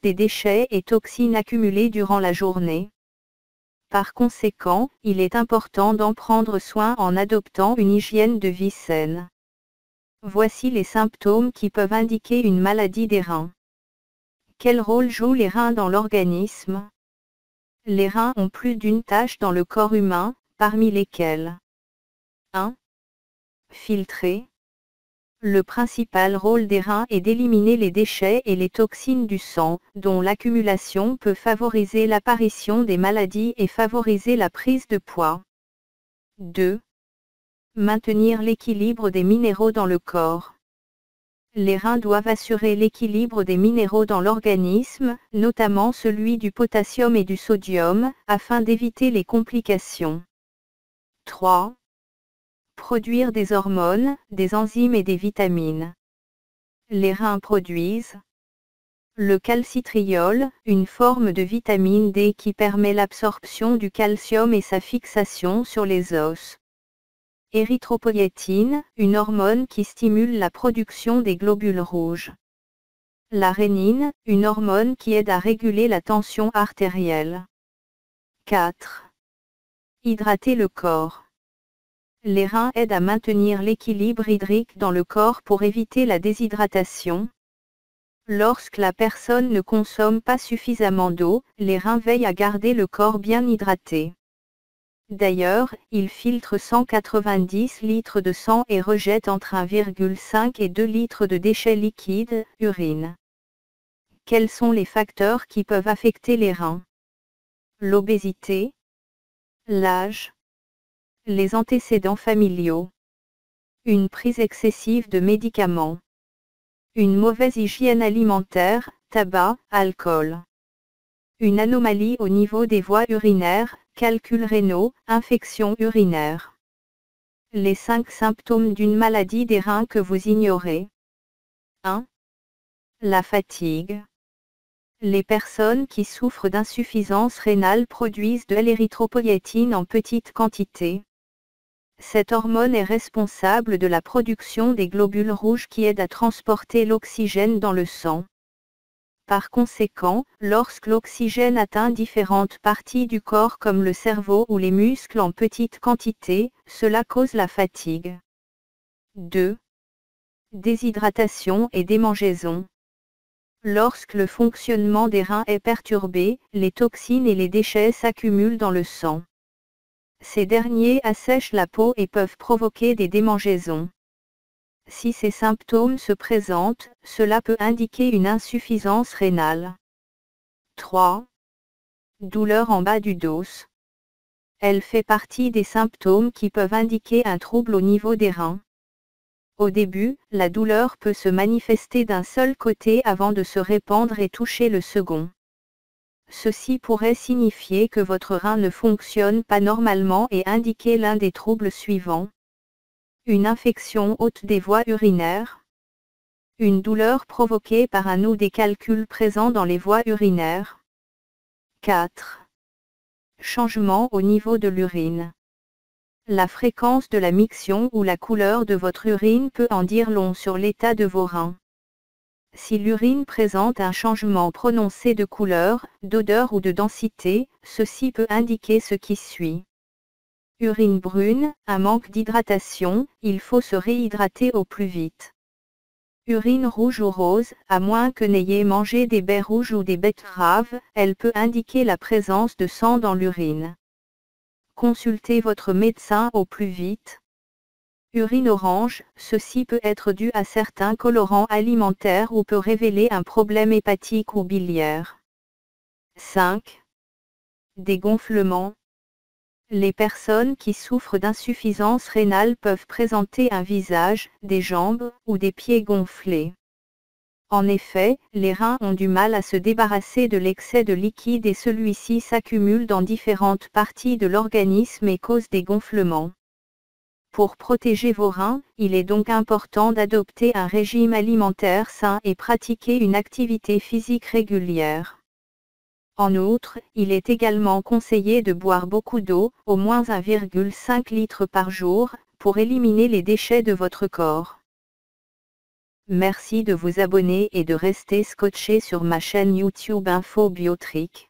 des déchets et toxines accumulés durant la journée. Par conséquent, il est important d'en prendre soin en adoptant une hygiène de vie saine. Voici les symptômes qui peuvent indiquer une maladie des reins. Quel rôle jouent les reins dans l'organisme? Les reins ont plus d'une tâche dans le corps humain, parmi lesquelles 1. Filtrer. Le principal rôle des reins est d'éliminer les déchets et les toxines du sang, dont l'accumulation peut favoriser l'apparition des maladies et favoriser la prise de poids. 2. Maintenir l'équilibre des minéraux dans le corps. Les reins doivent assurer l'équilibre des minéraux dans l'organisme, notamment celui du potassium et du sodium, afin d'éviter les complications. 3. Produire des hormones, des enzymes et des vitamines. Les reins produisent le calcitriol, une forme de vitamine D qui permet l'absorption du calcium et sa fixation sur les os. Érythropoïétine, une hormone qui stimule la production des globules rouges. La rénine, une hormone qui aide à réguler la tension artérielle. 4. Hydrater le corps. Les reins aident à maintenir l'équilibre hydrique dans le corps pour éviter la déshydratation. Lorsque la personne ne consomme pas suffisamment d'eau, les reins veillent à garder le corps bien hydraté. D'ailleurs, ils filtrent 190 litres de sang et rejettent entre 1,5 et 2 litres de déchets liquides, urine. Quels sont les facteurs qui peuvent affecter les reins? L'obésité, l'âge, les antécédents familiaux, une prise excessive de médicaments, une mauvaise hygiène alimentaire, tabac, alcool, une anomalie au niveau des voies urinaires, calculs rénaux, infection urinaire. Les 5 symptômes d'une maladie des reins que vous ignorez. 1. La fatigue. Les personnes qui souffrent d'insuffisance rénale produisent de l'érythropoïétine en petite quantité. Cette hormone est responsable de la production des globules rouges qui aident à transporter l'oxygène dans le sang. Par conséquent, lorsque l'oxygène atteint différentes parties du corps comme le cerveau ou les muscles en petite quantité, cela cause la fatigue. 2. Déshydratation et démangeaison. Lorsque le fonctionnement des reins est perturbé, les toxines et les déchets s'accumulent dans le sang. Ces derniers assèchent la peau et peuvent provoquer des démangeaisons. Si ces symptômes se présentent, cela peut indiquer une insuffisance rénale. 3. Douleur en bas du dos. Elle fait partie des symptômes qui peuvent indiquer un trouble au niveau des reins. Au début, la douleur peut se manifester d'un seul côté avant de se répandre et toucher le second. Ceci pourrait signifier que votre rein ne fonctionne pas normalement et indiquer l'un des troubles suivants. Une infection haute des voies urinaires. Une douleur provoquée par un ou des calculs présents dans les voies urinaires. 4. Changement au niveau de l'urine. La fréquence de la miction ou la couleur de votre urine peut en dire long sur l'état de vos reins. Si l'urine présente un changement prononcé de couleur, d'odeur ou de densité, ceci peut indiquer ce qui suit. Urine brune, un manque d'hydratation, il faut se réhydrater au plus vite. Urine rouge ou rose, à moins que n'ayez mangé des baies rouges ou des betteraves, elle peut indiquer la présence de sang dans l'urine. Consultez votre médecin au plus vite. Urine orange, ceci peut être dû à certains colorants alimentaires ou peut révéler un problème hépatique ou biliaire. 5. Dégonflement. Les personnes qui souffrent d'insuffisance rénale peuvent présenter un visage, des jambes ou des pieds gonflés. En effet, les reins ont du mal à se débarrasser de l'excès de liquide et celui-ci s'accumule dans différentes parties de l'organisme et cause des gonflements. Pour protéger vos reins, il est donc important d'adopter un régime alimentaire sain et pratiquer une activité physique régulière. En outre, il est également conseillé de boire beaucoup d'eau, au moins 1,5 litre par jour, pour éliminer les déchets de votre corps. Merci de vous abonner et de rester scotché sur ma chaîne YouTube Info Biotrick.